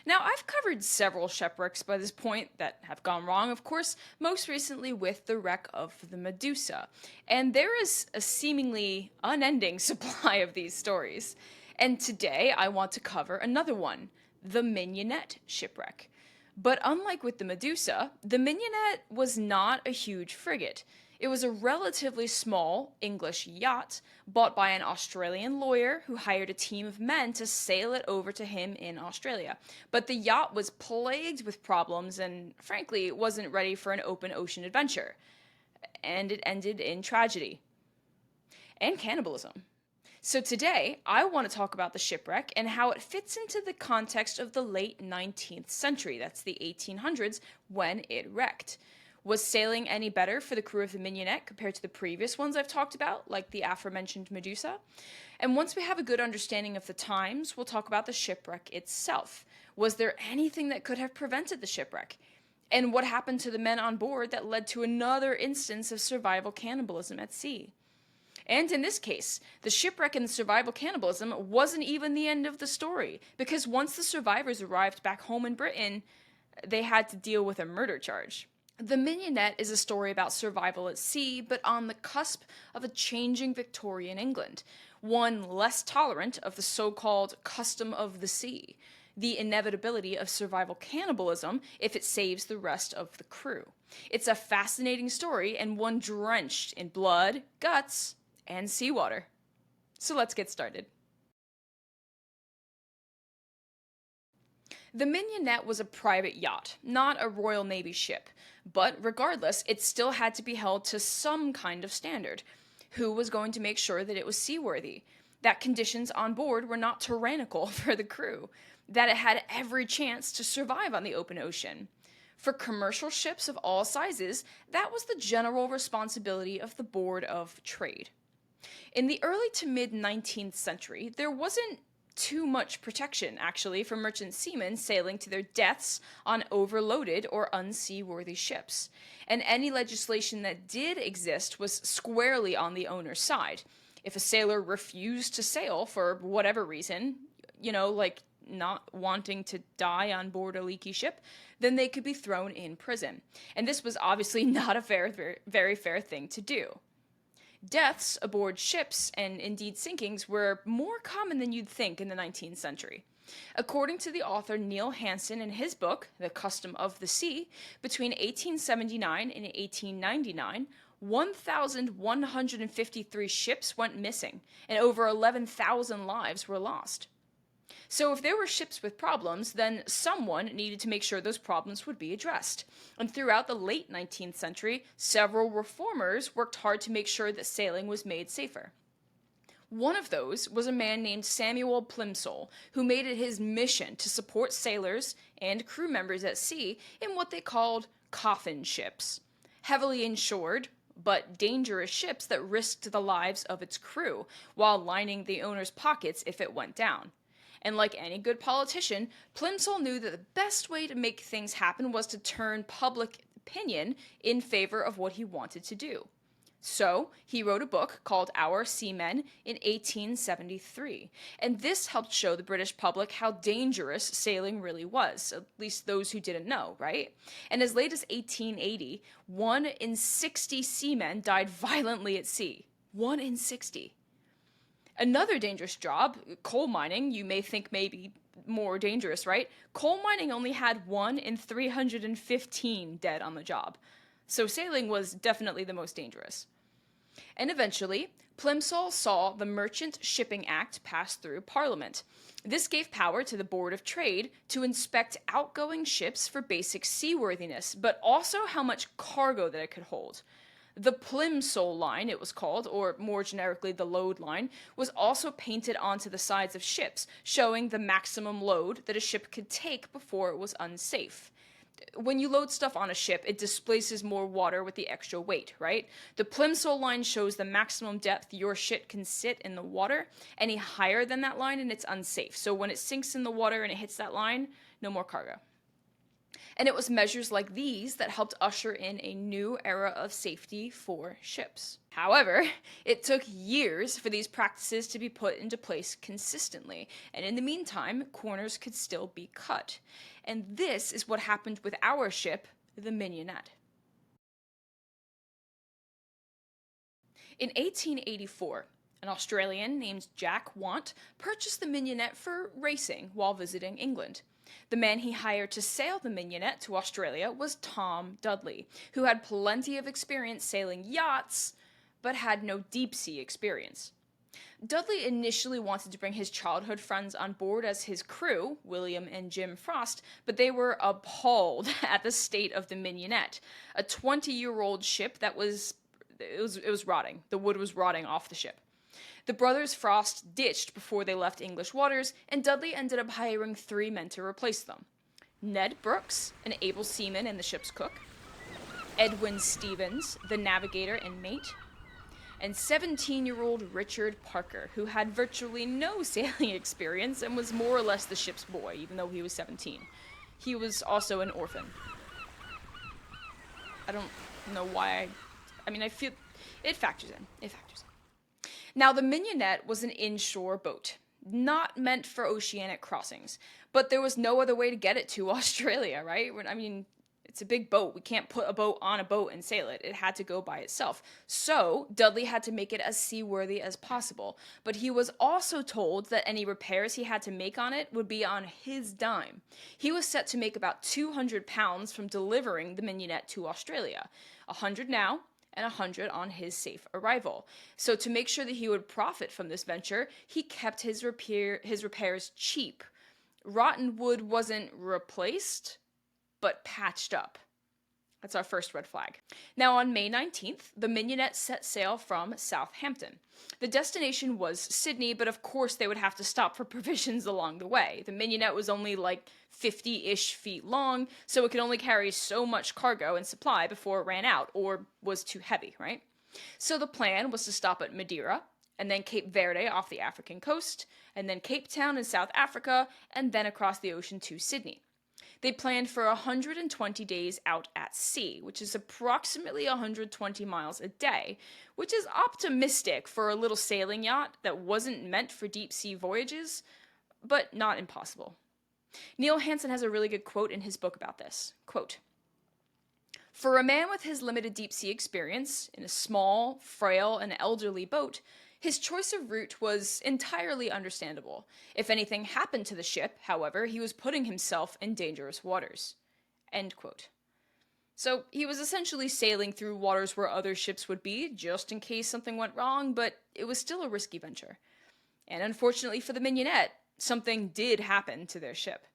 Now, I've covered several shipwrecks by this point that have gone wrong, of course, most recently with the wreck of the Medusa. And there is a seemingly unending supply of these stories. And today I want to cover another one, the Mignonette shipwreck. But unlike with the Medusa, the Mignonette was not a huge frigate. It was a relatively small English yacht bought by an Australian lawyer who hired a team of men to sail it over to him in Australia. But the yacht was plagued with problems and, frankly, wasn't ready for an open ocean adventure. And it ended in tragedy and cannibalism. So today, I want to talk about the shipwreck and how it fits into the context of the late 19th century, that's the 1800s, when it wrecked. Was sailing any better for the crew of the Mignonette compared to the previous ones I've talked about, like the aforementioned Medusa? And once we have a good understanding of the times, we'll talk about the shipwreck itself. Was there anything that could have prevented the shipwreck? And what happened to the men on board that led to another instance of survival cannibalism at sea? And in this case, the shipwreck and the survival cannibalism wasn't even the end of the story, because once the survivors arrived back home in Britain, they had to deal with a murder charge. The Mignonette is a story about survival at sea, but on the cusp of a changing Victorian England, one less tolerant of the so-called custom of the sea, the inevitability of survival cannibalism if it saves the rest of the crew. It's a fascinating story and one drenched in blood, guts, and seawater. So let's get started. The Mignonette was a private yacht, not a Royal Navy ship, but regardless, it still had to be held to some kind of standard. Who was going to make sure that it was seaworthy? That conditions on board were not tyrannical for the crew? That it had every chance to survive on the open ocean? For commercial ships of all sizes, that was the general responsibility of the Board of Trade. In the early to mid 19th century, there wasn't too much protection, actually, for merchant seamen sailing to their deaths on overloaded or unseaworthy ships. And any legislation that did exist was squarely on the owner's side. If a sailor refused to sail for whatever reason, like not wanting to die on board a leaky ship, then they could be thrown in prison. And this was obviously not a very fair thing to do. Deaths aboard ships, and indeed sinkings, were more common than you'd think in the 19th century. According to the author Neil Hansen in his book, The Custom of the Sea, between 1879 and 1899, 1,153 ships went missing, and over 11,000 lives were lost. So if there were ships with problems, then someone needed to make sure those problems would be addressed. And throughout the late 19th century, several reformers worked hard to make sure that sailing was made safer. One of those was a man named Samuel Plimsoll, who made it his mission to support sailors and crew members at sea in what they called coffin ships. Heavily insured, but dangerous ships that risked the lives of its crew, while lining the owner's pockets if it went down. And like any good politician, Plimsoll knew that the best way to make things happen was to turn public opinion in favor of what he wanted to do. So, he wrote a book called Our Seamen in 1873, and this helped show the British public how dangerous sailing really was, at least those who didn't know, right? And as late as 1880, 1 in 60 seamen died violently at sea. 1 in 60. Another dangerous job, coal mining, you may think may be more dangerous, right? Coal mining only had 1 in 315 dead on the job. So sailing was definitely the most dangerous. And eventually, Plimsoll saw the Merchant Shipping Act pass through Parliament. This gave power to the Board of Trade to inspect outgoing ships for basic seaworthiness, but also how much cargo that it could hold. The Plimsoll Line, it was called, or more generically the load line, was also painted onto the sides of ships, showing the maximum load that a ship could take before it was unsafe. When you load stuff on a ship, it displaces more water with the extra weight, right? The Plimsoll line shows the maximum depth your ship can sit in the water. Any higher than that line and it's unsafe. So when it sinks in the water and it hits that line, no more cargo. And it was measures like these that helped usher in a new era of safety for ships. However, it took years for these practices to be put into place consistently, and in the meantime, corners could still be cut. And this is what happened with our ship, the Mignonette. In 1884, an Australian named Jack Want purchased the Mignonette for racing while visiting England. The man he hired to sail the Mignonette to Australia was Tom Dudley, who had plenty of experience sailing yachts, but had no deep sea experience. Dudley initially wanted to bring his childhood friends on board as his crew, William and Jim Frost, but they were appalled at the state of the Mignonette, a 20-year-old ship that was rotting. The wood was rotting off the ship. The brothers Frost ditched before they left English waters, and Dudley ended up hiring 3 men to replace them. Ned Brooks, an able seaman and the ship's cook, Edwin Stevens, the navigator and mate, and 17-year-old Richard Parker, who had virtually no sailing experience and was more or less the ship's boy, even though he was 17. He was also an orphan. I don't know why I feel it factors in. Now, the Mignonette was an inshore boat, not meant for oceanic crossings, but there was no other way to get it to Australia, right? It's a big boat. We can't put a boat on a boat and sail it. It had to go by itself. So, Dudley had to make it as seaworthy as possible, but he was also told that any repairs he had to make on it would be on his dime. He was set to make about £200 from delivering the Mignonette to Australia, 100 now, and 100 on his safe arrival. So to make sure that he would profit from this venture, he kept his repairs cheap. Rotten wood wasn't replaced, but patched up. That's our first red flag. Now, on May 19th, the Mignonette set sail from Southampton. The destination was Sydney, but of course they would have to stop for provisions along the way. The Mignonette was only like 50-ish feet long, so it could only carry so much cargo and supply before it ran out, or was too heavy, right? So the plan was to stop at Madeira, and then Cape Verde off the African coast, and then Cape Town in South Africa, and then across the ocean to Sydney. They planned for 120 days out at sea, which is approximately 120 miles a day, which is optimistic for a little sailing yacht that wasn't meant for deep sea voyages, but not impossible. Neil Hansen has a really good quote in his book about this. Quote, "For a man with his limited deep sea experience, in a small, frail, and elderly boat, his choice of route was entirely understandable. If anything happened to the ship, however, he was putting himself in dangerous waters." End quote. So he was essentially sailing through waters where other ships would be, just in case something went wrong, but it was still a risky venture. And unfortunately for the Mignonette, something did happen to their ship.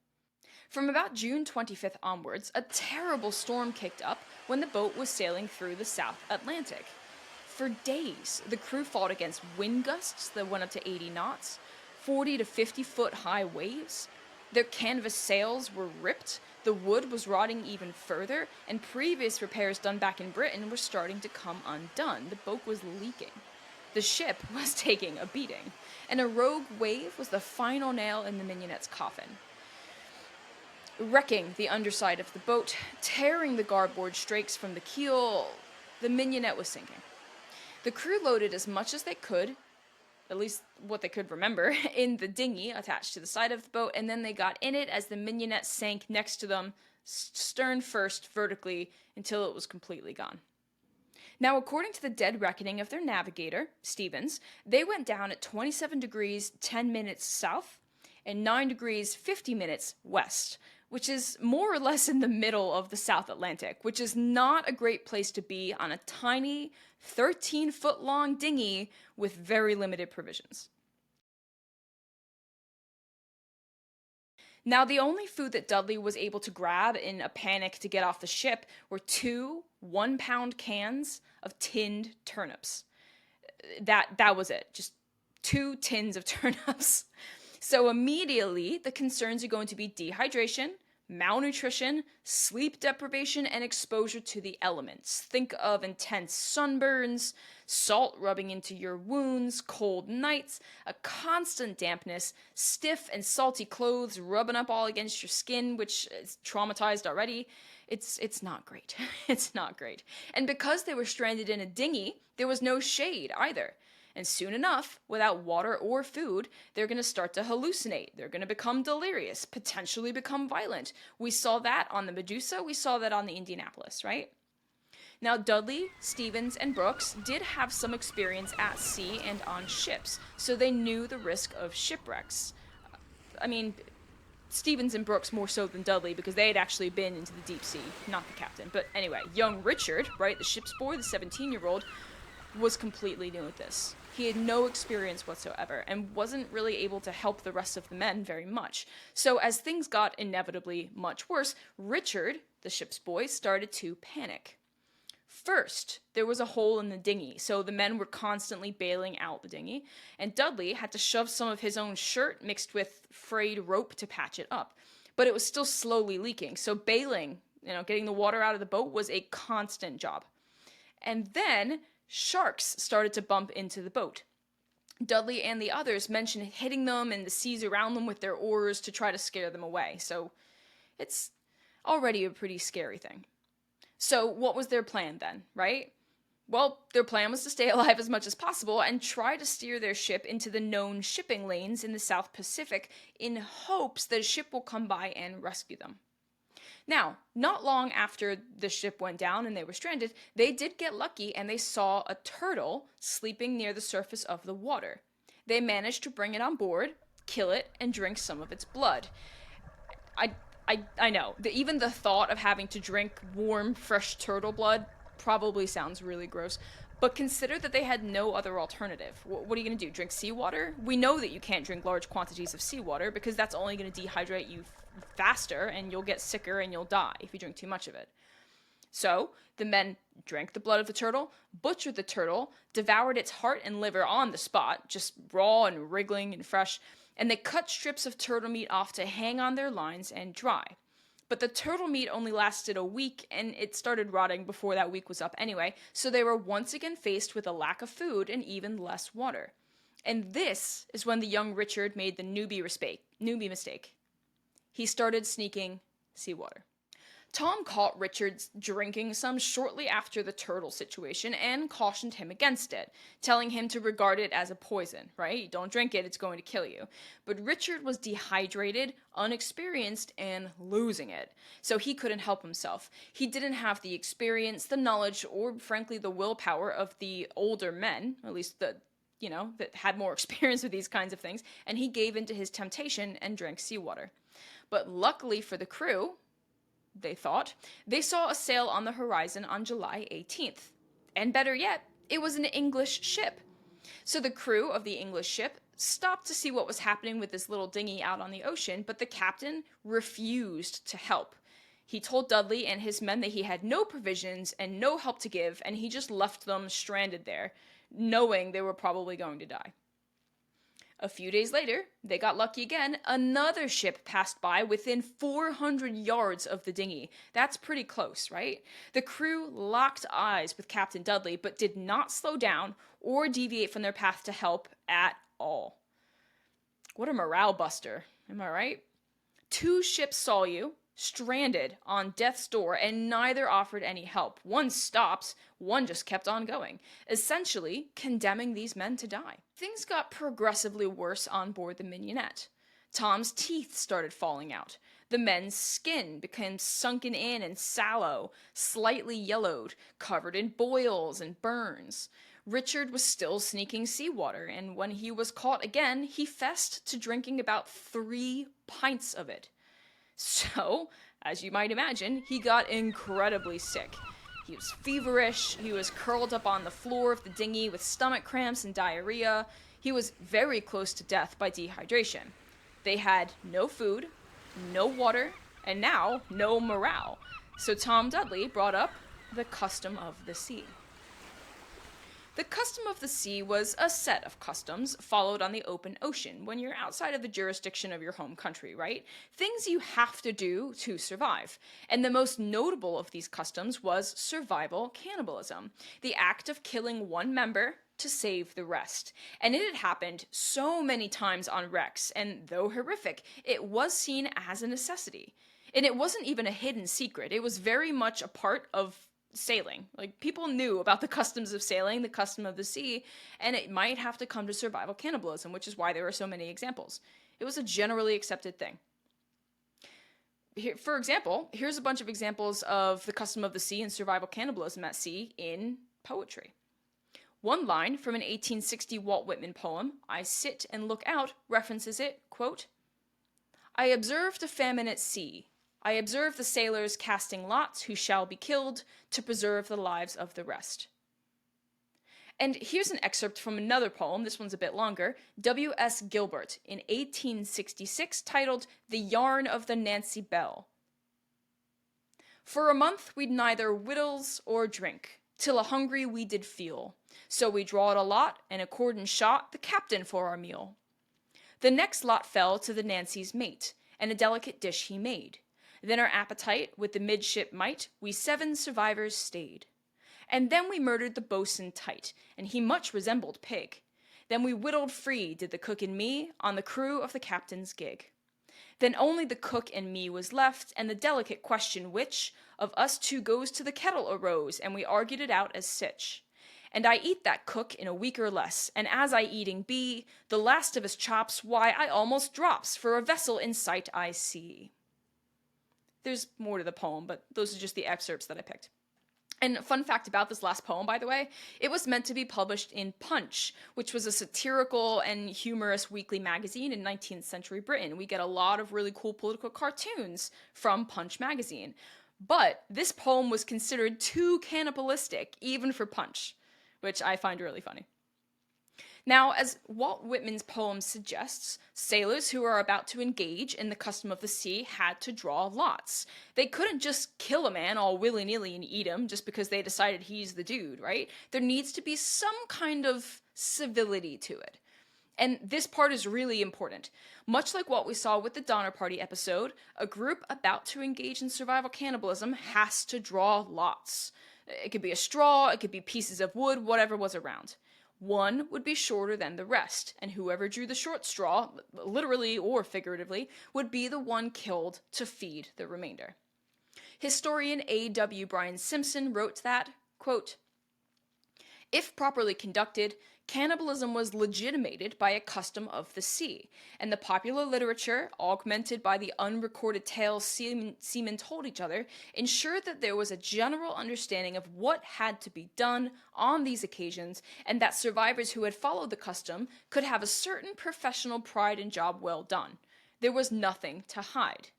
From about June 25th onwards, a terrible storm kicked up when the boat was sailing through the South Atlantic. For days, the crew fought against wind gusts that went up to 80 knots, 40 to 50 foot high waves. Their canvas sails were ripped, the wood was rotting even further, and previous repairs done back in Britain were starting to come undone. The boat was leaking. The ship was taking a beating, and a rogue wave was the final nail in the Mignonette's coffin. Wrecking the underside of the boat, tearing the garboard strakes from the keel, the Mignonette was sinking. The crew loaded as much as they could, at least what they could remember, in the dinghy attached to the side of the boat, and then they got in it as the Mignonette sank next to them, stern first, vertically, until it was completely gone. Now, according to the dead reckoning of their navigator, Stevens, they went down at 27 degrees 10 minutes south and 9 degrees 50 minutes west, which is more or less in the middle of the South Atlantic, which is not a great place to be on a tiny 13-foot-long dinghy with very limited provisions. Now, the only food that Dudley was able to grab in a panic to get off the ship were 2 one-pound cans of tinned turnips. That was it. Just 2 tins of turnips. So immediately, the concerns are going to be dehydration, malnutrition, sleep deprivation, and exposure to the elements. Think of intense sunburns, salt rubbing into your wounds, cold nights, a constant dampness, stiff and salty clothes rubbing up all against your skin, which is traumatized already. It's not great. It's not great. And because they were stranded in a dinghy, there was no shade either. And soon enough, without water or food, they're going to start to hallucinate. They're going to become delirious, potentially become violent. We saw that on the Medusa. We saw that on the Indianapolis, right? Now, Dudley, Stevens, and Brooks did have some experience at sea and on ships, so they knew the risk of shipwrecks. I mean, Stevens and Brooks more so than Dudley, because they had actually been into the deep sea, not the captain. But anyway, young Richard, right, the ship's boy, the 17-year-old, was completely new at this. He had no experience whatsoever and wasn't really able to help the rest of the men very much. So as things got inevitably much worse, Richard, the ship's boy, started to panic. First, there was a hole in the dinghy, so the men were constantly bailing out the dinghy, and Dudley had to shove some of his own shirt mixed with frayed rope to patch it up. But it was still slowly leaking, so bailing, getting the water out of the boat was a constant job. And then sharks started to bump into the boat. Dudley and the others mentioned hitting them and the seas around them with their oars to try to scare them away, so it's already a pretty scary thing. So what was their plan then, right? Well, their plan was to stay alive as much as possible and try to steer their ship into the known shipping lanes in the South Pacific in hopes that a ship will come by and rescue them. Now, not long after the ship went down and they were stranded, they did get lucky and they saw a turtle sleeping near the surface of the water. They managed to bring it on board, kill it, and drink some of its blood. I know, even the thought of having to drink warm, fresh turtle blood probably sounds really gross, but consider that they had no other alternative. What are you going to do, drink seawater? We know that you can't drink large quantities of seawater because that's only going to dehydrate you faster and you'll get sicker and you'll die if you drink too much of it. So the men drank the blood of the turtle, butchered the turtle, devoured its heart and liver on the spot, just raw and wriggling and fresh, and they cut strips of turtle meat off to hang on their lines and dry. But the turtle meat only lasted a week, and it started rotting before that week was up anyway, so they were once again faced with a lack of food and even less water. And this is when the young Richard made the newbie mistake. He started sneaking seawater. Tom caught Richard drinking some shortly after the turtle situation and cautioned him against it, telling him to regard it as a poison, right? Don't drink it, it's going to kill you. But Richard was dehydrated, unexperienced, and losing it, so he couldn't help himself. He didn't have the experience, the knowledge, or frankly the willpower of the older men, at least that had more experience with these kinds of things, and he gave in to his temptation and drank seawater. But luckily for the crew, they thought, they saw a sail on the horizon on July 18th. And better yet, it was an English ship. So the crew of the English ship stopped to see what was happening with this little dinghy out on the ocean, but the captain refused to help. He told Dudley and his men that he had no provisions and no help to give, and he just left them stranded there, knowing they were probably going to die. A few days later, they got lucky again. Another ship passed by within 400 yards of the dinghy. That's pretty close, right? The crew locked eyes with Captain Dudley, but did not slow down or deviate from their path to help at all. What a morale buster, am I right? 2 ships saw you, stranded on death's door, and neither offered any help. One stopped, one just kept on going, essentially condemning these men to die. Things got progressively worse on board the Mignonette. Tom's teeth started falling out. The men's skin became sunken in and sallow, slightly yellowed, covered in boils and burns. Richard was still sneaking seawater, and when he was caught again, he fessed to drinking about 3 pints of it. So, as you might imagine, he got incredibly sick. He was feverish, he was curled up on the floor of the dinghy with stomach cramps and diarrhea. He was very close to death by dehydration. They had no food, no water, and now no morale. So Tom Dudley brought up the custom of the sea. The custom of the sea was a set of customs followed on the open ocean when you're outside of the jurisdiction of your home country, right? Things you have to do to survive. And the most notable of these customs was survival cannibalism, the act of killing one member to save the rest. And it had happened so many times on wrecks, and though horrific, it was seen as a necessity. And it wasn't even a hidden secret, it was very much a part of sailing. Like, people knew about the customs of sailing, the custom of the sea, and it might have to come to survival cannibalism, which is why there are so many examples. It was a generally accepted thing. Here, for example, here's a bunch of examples of the custom of the sea and survival cannibalism at sea in poetry. One line from an 1860 Walt Whitman poem, I Sit and Look Out, references it, quote, I observed a famine at sea. I observe the sailors casting lots who shall be killed to preserve the lives of the rest. And here's an excerpt from another poem, this one's a bit longer, W.S. Gilbert in 1866, titled The Yarn of the Nancy Bell. For a month we'd neither wittles or drink, till a hungry we did feel. So we drawed a lot, and accordin' shot the captain for our meal. The next lot fell to the Nancy's mate, and a delicate dish he made. Then our appetite, with the midship might, we 7 survivors stayed. And then we murdered the boatswain tight, and he much resembled pig. Then we whittled free, did the cook and me, on the crew of the captain's gig. Then only the cook and me was left, and the delicate question which of us 2 goes to the kettle arose, and we argued it out as sich. And I eat that cook in a week or less, and as I eating be, the last of his chops, why, I almost drops, for a vessel in sight I see. There's more to the poem, but those are just the excerpts that I picked. And a fun fact about this last poem, by the way, it was meant to be published in Punch, which was a satirical and humorous weekly magazine in 19th century Britain. We get a lot of really cool political cartoons from Punch magazine. But this poem was considered too cannibalistic, even for Punch, which I find really funny. Now, as Walt Whitman's poem suggests, sailors who are about to engage in the custom of the sea had to draw lots. They couldn't just kill a man all willy-nilly and eat him just because they decided he's the dude, right? There needs to be some kind of civility to it. And this part is really important. Much like what we saw with the Donner Party episode, a group about to engage in survival cannibalism has to draw lots. It could be a straw, it could be pieces of wood, whatever was around. One would be shorter than the rest, and whoever drew the short straw, literally or figuratively, would be the one killed to feed the remainder. Historian A.W. Bryan Simpson wrote that, quote, if properly conducted, cannibalism was legitimated by a custom of the sea, and the popular literature, augmented by the unrecorded tales seamen told each other, ensured that there was a general understanding of what had to be done on these occasions, and that survivors who had followed the custom could have a certain professional pride in job well done. There was nothing to hide.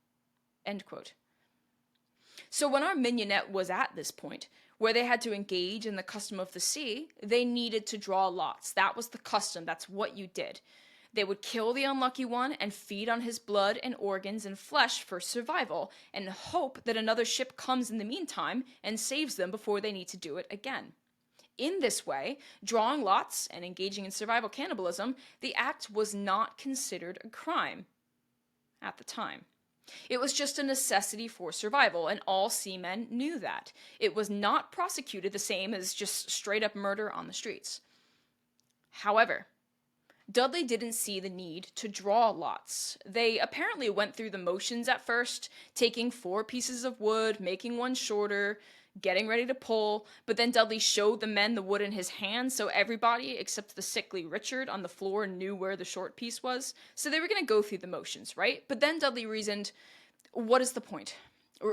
End quote. So when our Mignonette was at this point, where they had to engage in the custom of the sea, they needed to draw lots. That was the custom. That's what you did. They would kill the unlucky one and feed on his blood and organs and flesh for survival, and hope that another ship comes in the meantime and saves them before they need to do it again. In this way, drawing lots and engaging in survival cannibalism, the act was not considered a crime at the time. It was just a necessity for survival, and all seamen knew that. It was not prosecuted the same as just straight-up murder on the streets. However, Dudley didn't see the need to draw lots. They apparently went through the motions at first, taking 4 pieces of wood, making one shorter, getting ready to pull, but then Dudley showed the men the wood in his hand, so everybody except the sickly Richard on the floor knew where the short piece was. So they were going to go through the motions, right? But then Dudley reasoned, what is the point?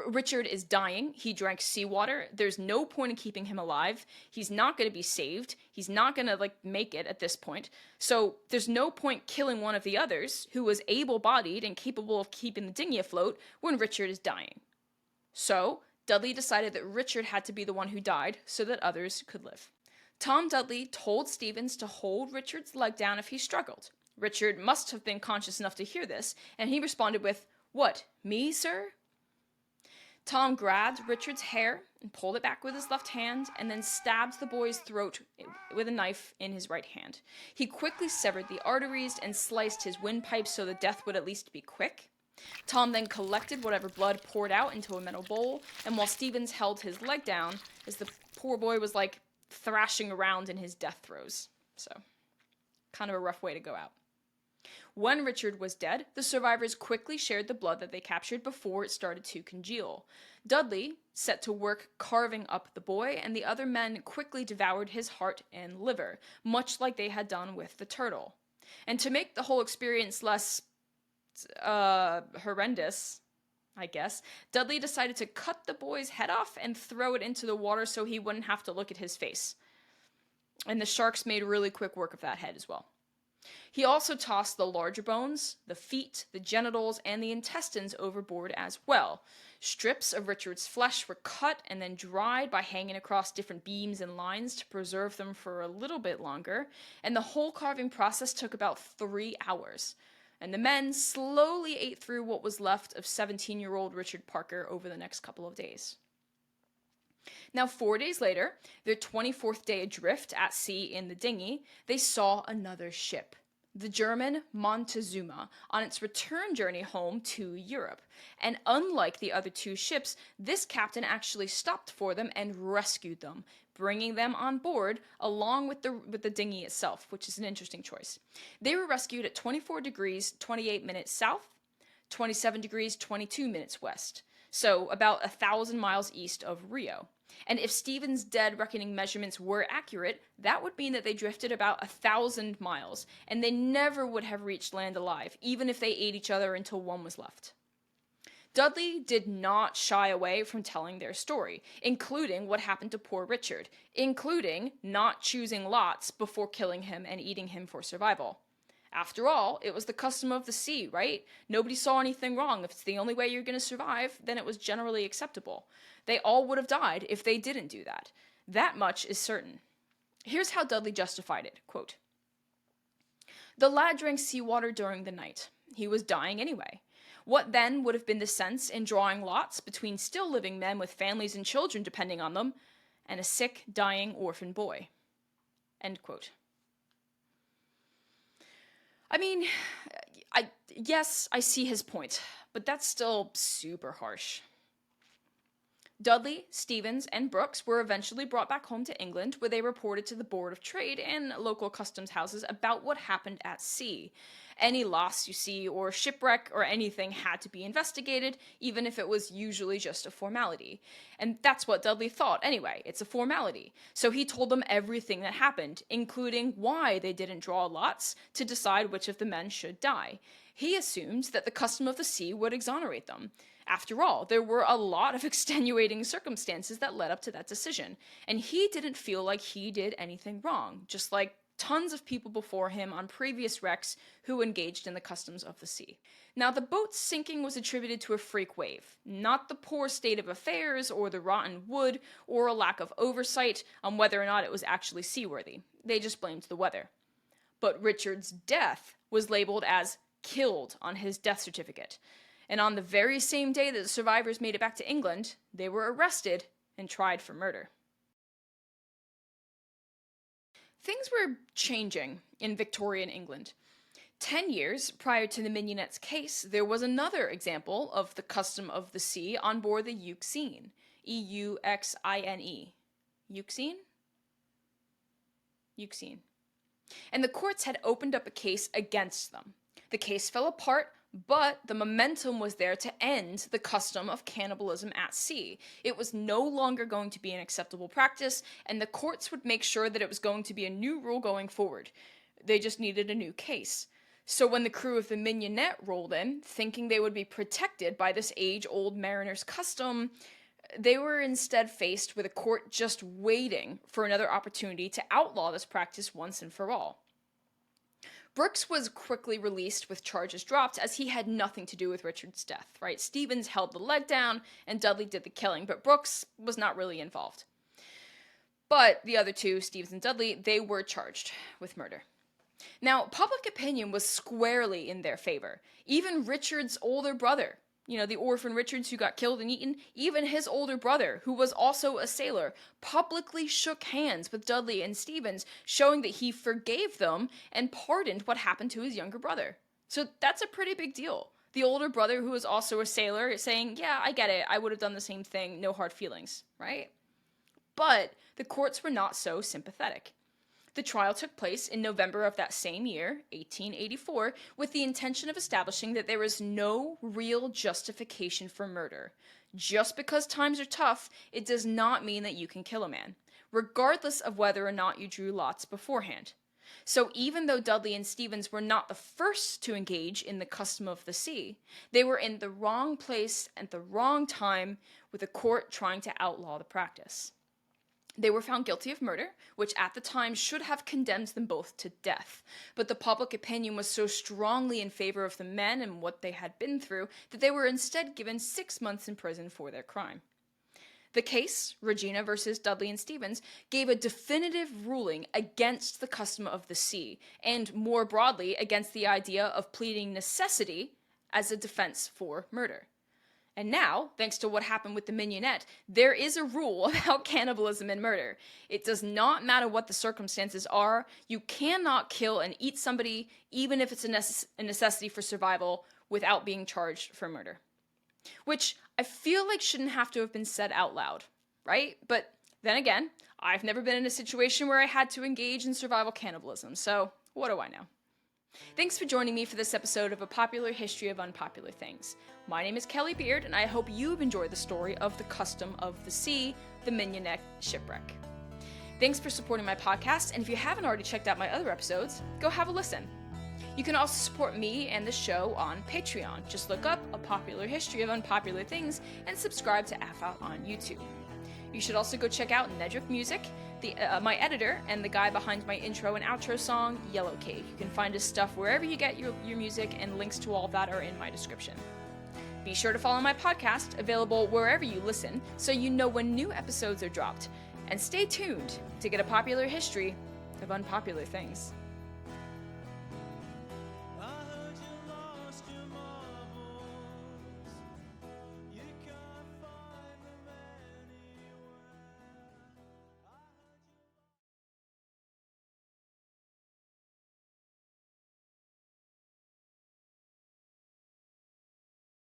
Richard is dying. He drank seawater. There's no point in keeping him alive. He's not going to be saved. He's not going to make it at this point. So there's no point killing one of the others who was able-bodied and capable of keeping the dinghy afloat when Richard is dying. So Dudley decided that Richard had to be the one who died so that others could live. Tom Dudley told Stevens to hold Richard's leg down if he struggled. Richard must have been conscious enough to hear this, and he responded with, "What, me, sir?" Tom grabbed Richard's hair and pulled it back with his left hand, and then stabbed the boy's throat with a knife in his right hand. He quickly severed the arteries and sliced his windpipe so the death would at least be quick. Tom then collected whatever blood poured out into a metal bowl, and while Stevens held his leg down, as the poor boy was like thrashing around in his death throes. So, kind of a rough way to go out. When Richard was dead, the survivors quickly shared the blood that they captured before it started to congeal. Dudley set to work carving up the boy, and the other men quickly devoured his heart and liver, much like they had done with the turtle. And to make the whole experience less horrendous, I guess, Dudley decided to cut the boy's head off and throw it into the water so he wouldn't have to look at his face. And the sharks made really quick work of that head as well. He also tossed the larger bones, the feet, the genitals, and the intestines overboard as well. Strips of Richard's flesh were cut and then dried by hanging across different beams and lines to preserve them for a little bit longer, and the whole carving process took about 3 hours. And the men slowly ate through what was left of 17-year-old Richard Parker over the next couple of days. Now, 4 days later, their 24th day adrift at sea in the dinghy, they saw another ship, the German Montezuma, on its return journey home to Europe. And unlike the other 2 ships, this captain actually stopped for them and rescued them, bringing them on board along with the dinghy itself, which is an interesting choice. They were rescued at 24 degrees 28 minutes south, 27 degrees 22 minutes west, so about 1,000 miles east of Rio. And if Stevens' dead reckoning measurements were accurate, that would mean that they drifted about 1,000 miles, and they never would have reached land alive, even if they ate each other until one was left. Dudley did not shy away from telling their story, including what happened to poor Richard, including not choosing lots before killing him and eating him for survival. After all, it was the custom of the sea, right? Nobody saw anything wrong. If it's the only way you're going to survive, then it was generally acceptable. They all would have died if they didn't do that. That much is certain. Here's how Dudley justified it, quote, "The lad drank seawater during the night. He was dying anyway. What then would have been the sense in drawing lots between still living men with families and children depending on them, and a sick, dying orphan boy?" End quote. I mean, yes, I see his point, but that's still super harsh. Dudley, Stevens, and Brooks were eventually brought back home to England, where they reported to the Board of Trade and local customs houses about what happened at sea. Any loss, you see, or shipwreck or anything had to be investigated, even if it was usually just a formality. And that's what Dudley thought anyway, it's a formality. So he told them everything that happened, including why they didn't draw lots to decide which of the men should die. He assumed that the custom of the sea would exonerate them. After all, there were a lot of extenuating circumstances that led up to that decision, and he didn't feel like he did anything wrong, just like tons of people before him on previous wrecks who engaged in the customs of the sea. Now, the boat's sinking was attributed to a freak wave, not the poor state of affairs or the rotten wood or a lack of oversight on whether or not it was actually seaworthy. They just blamed the weather. But Richard's death was labeled as killed on his death certificate. And on the very same day that the survivors made it back to England, they were arrested and tried for murder. Things were changing in Victorian England. 10 years prior to the Mignonette's case, there was another example of the custom of the sea on board the Euxine. E-U-X-I-N-E. Euxine? Euxine. And the courts had opened up a case against them. The case fell apart, but the momentum was there to end the custom of cannibalism at sea. It was no longer going to be an acceptable practice, and the courts would make sure that it was going to be a new rule going forward. They just needed a new case. So when the crew of the Mignonette rolled in, thinking they would be protected by this age-old mariner's custom, they were instead faced with a court just waiting for another opportunity to outlaw this practice once and for all. Brooks was quickly released with charges dropped as he had nothing to do with Richard's death, right? Stevens held the leg down and Dudley did the killing, but Brooks was not really involved. But the other two, Stevens and Dudley, they were charged with murder. Now, public opinion was squarely in their favor. Even Richard's older brother, the orphan Richards who got killed and eaten, even his older brother, who was also a sailor, publicly shook hands with Dudley and Stevens, showing that he forgave them and pardoned what happened to his younger brother. So that's a pretty big deal. The older brother, who was also a sailor, saying, yeah, I get it, I would have done the same thing, no hard feelings, right? But the courts were not so sympathetic. The trial took place in November of that same year, 1884, with the intention of establishing that there was no real justification for murder. Just because times are tough, it does not mean that you can kill a man, regardless of whether or not you drew lots beforehand. So even though Dudley and Stevens were not the first to engage in the custom of the sea, they were in the wrong place at the wrong time, with a court trying to outlaw the practice. They were found guilty of murder, which at the time should have condemned them both to death. But the public opinion was so strongly in favor of the men and what they had been through that they were instead given 6 months in prison for their crime. The case, Regina versus Dudley and Stevens, gave a definitive ruling against the custom of the sea, and more broadly against the idea of pleading necessity as a defense for murder. And now, thanks to what happened with the Mignonette, there is a rule about cannibalism and murder. It does not matter what the circumstances are. You cannot kill and eat somebody, even if it's a necessity for survival, without being charged for murder. Which I feel like shouldn't have to have been said out loud, right? But then again, I've never been in a situation where I had to engage in survival cannibalism, so what do I know? Thanks for joining me for this episode of A Popular History of Unpopular Things. My name is Kelly Beard, and I hope you've enjoyed the story of the custom of the sea, the Mignonette shipwreck. Thanks for supporting my podcast, and if you haven't already checked out my other episodes, go have a listen. You can also support me and the show on Patreon. Just look up A Popular History of Unpopular Things and subscribe to AFOUT on YouTube. You should also go check out Nedrick Music, my editor, and the guy behind my intro and outro song, Yellow Cake. You can find his stuff wherever you get your music, and links to all of that are in my description. Be sure to follow my podcast, available wherever you listen, so you know when new episodes are dropped. And stay tuned to get a popular history of unpopular things.